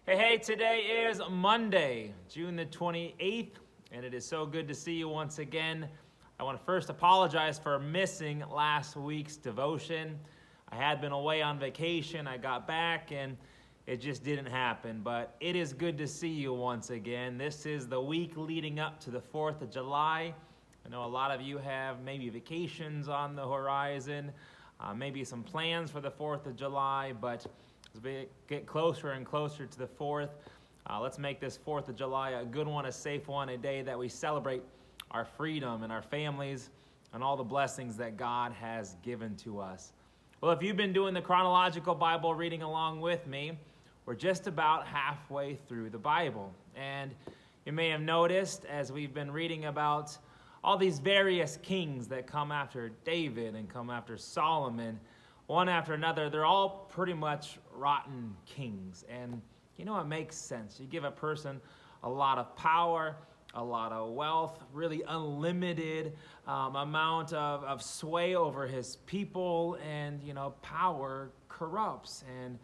Hey, today is Monday, June the 28th, and it is so good to see you once again. I want to first apologize for missing last week's devotion. I had been away on vacation. I got back, and it just didn't happen, but it is good to see you once again. This is the week leading up to the 4th of July. I know a lot of you have maybe vacations on the horizon, maybe some plans for the 4th of July, but as we get closer and closer to the 4th, let's make this 4th of July a good one, a safe one, a day that we celebrate our freedom and our families and all the blessings that God has given to us. Well, if you've been doing the chronological Bible reading along with me, we're just about halfway through the Bible. And you may have noticed as we've been reading about all these various kings that come after David and come after Solomon, one after another, they're all pretty much rotten kings. And you know, it makes sense. You give a person a lot of power, a lot of wealth, really unlimited amount of sway over his people, and you know, power corrupts. And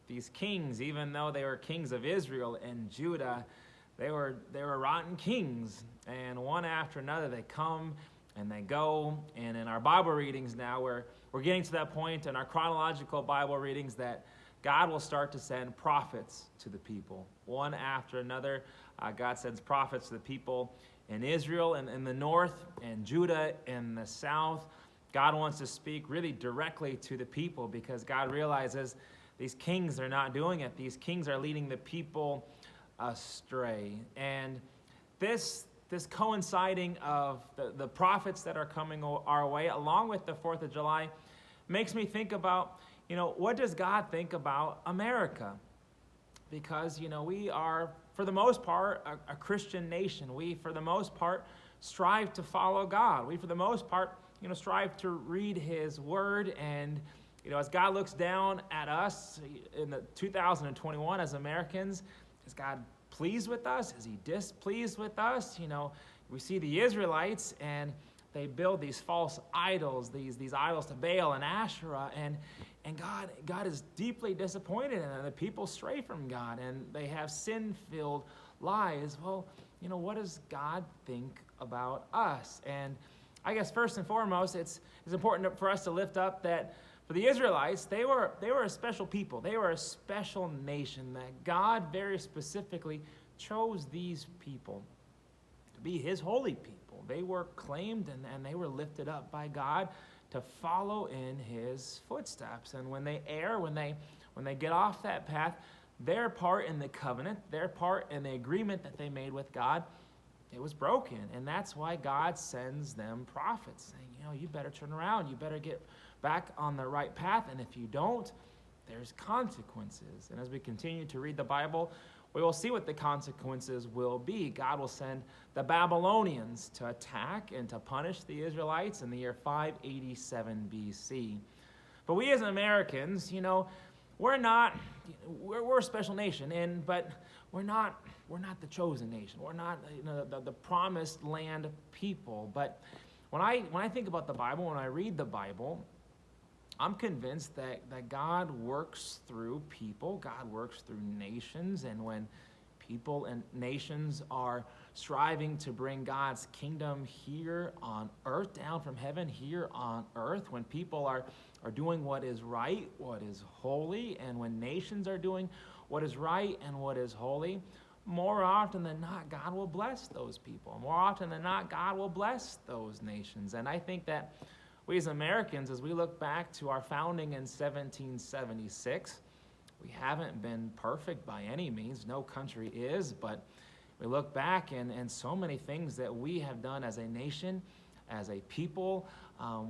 these kings, even though they were kings of Israel and Judah, they were rotten kings. And one after another, they come and they go. And in our Bible readings now, we're getting to that point in our chronological Bible readings that God will start to send prophets to the people. One after another, God sends prophets to the people in Israel and in the north, and Judah in the south. God wants to speak really directly to the people because God realizes these kings are not doing it. These kings are leading the people astray. And this coinciding of the prophets that are coming our way, along with the 4th of July, makes me think about, you know, what does God think about America? Because, you know, we are, for the most part, a Christian nation. We, for the most part, strive to follow God. We, for the most part, you know, strive to read His Word. And, you know, as God looks down at us in the 2021 as Americans, is God pleased with us? Is He displeased with us? You know, we see the Israelites, and they build these false idols, these idols to Baal and Asherah, and God is deeply disappointed, and the people stray from God, and they have sin-filled lives. Well, you know, what does God think about us? And I guess first and foremost, it's important for us to lift up that for the Israelites, they were a special people. They were a special nation, that God very specifically chose these people to be His holy people. They were claimed and they were lifted up by God to follow in His footsteps. And when they err, when they get off that path, their part in the covenant, their part in the agreement that they made with God, it was broken. And that's why God sends them prophets saying, you know, you better turn around. You better get back on the right path. And if you don't, there's consequences. And as we continue to read the Bible, we will see what the consequences will be. God will send the Babylonians to attack and to punish the Israelites in the year 587 BC. But we as Americans, you know, we're a special nation, but we're not the chosen nation. We're not, you know, the promised land people. But when I think about the Bible, when I read the Bible, I'm convinced that God works through people, God works through nations, and when people and nations are striving to bring God's kingdom here on earth, down from heaven here on earth, when people are doing what is right, what is holy, and when nations are doing what is right and what is holy, more often than not, God will bless those people. More often than not, God will bless those nations. And I think that we as Americans, as we look back to our founding in 1776, we haven't been perfect by any means. No country is, but we look back and so many things that we have done as a nation, as a people,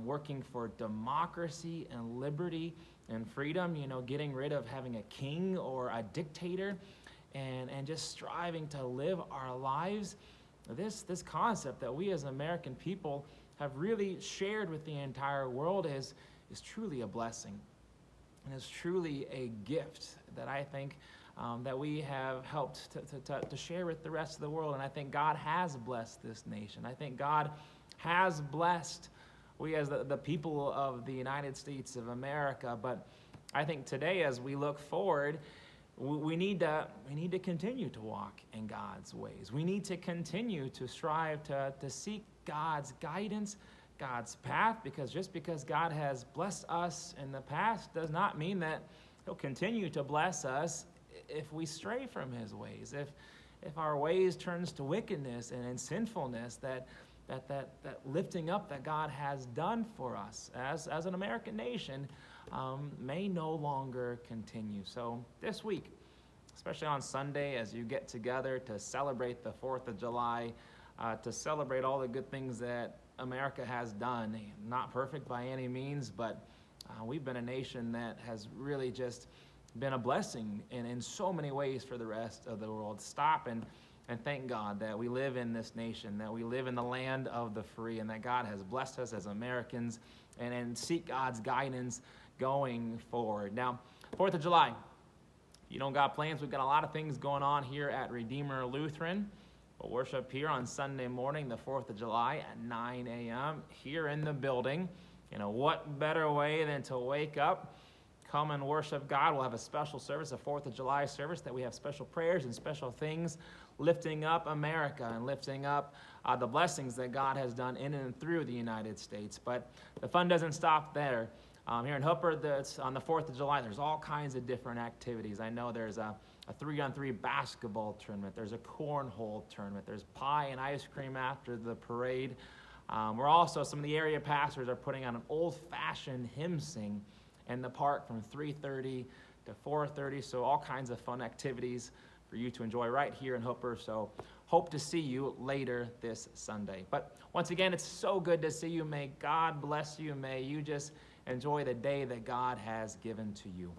working for democracy and liberty and freedom, you know, getting rid of having a king or a dictator, and just striving to live our lives. This concept that we as American people have really shared with the entire world is truly a blessing. And is truly a gift that I think that we have helped to share with the rest of the world. And I think God has blessed this nation. I think God has blessed we as the people of the United States of America. But I think today, as we look forward, we need to continue to walk in God's ways. We need to continue to strive to seek God's guidance, God's path, because just because God has blessed us in the past does not mean that He'll continue to bless us if we stray from His ways, if our ways turns to wickedness and sinfulness, that lifting up that God has done for us as an American nation may no longer continue. So this week, especially on Sunday, as you get together to celebrate the 4th of July, to celebrate all the good things that America has done, not perfect by any means, but we've been a nation that has really just been a blessing in so many ways for the rest of the world. Stop and thank God that we live in this nation, that we live in the land of the free, and that God has blessed us as Americans, and seek God's guidance going forward. Now, 4th of July, if you don't got plans, we've got a lot of things going on here at Redeemer Lutheran. We'll worship here on Sunday morning, the 4th of July at 9 a.m. here in the building. What better way than to wake up, come and worship God. We'll have a special service, a 4th of July service, that we have special prayers and special things lifting up America and lifting up the blessings that God has done in and through the United States. But the fun doesn't stop there. Here in Hooper, on the 4th of July, there's all kinds of different activities. I know there's a 3-on-3 basketball tournament. There's a cornhole tournament. There's pie and ice cream after the parade. We're also, some of the area pastors are putting on an old-fashioned hymn sing in the park from 3:30 to 4:30. So all kinds of fun activities for you to enjoy right here in Hooper. So hope to see you later this Sunday. But once again, it's so good to see you. May God bless you. May you just enjoy the day that God has given to you.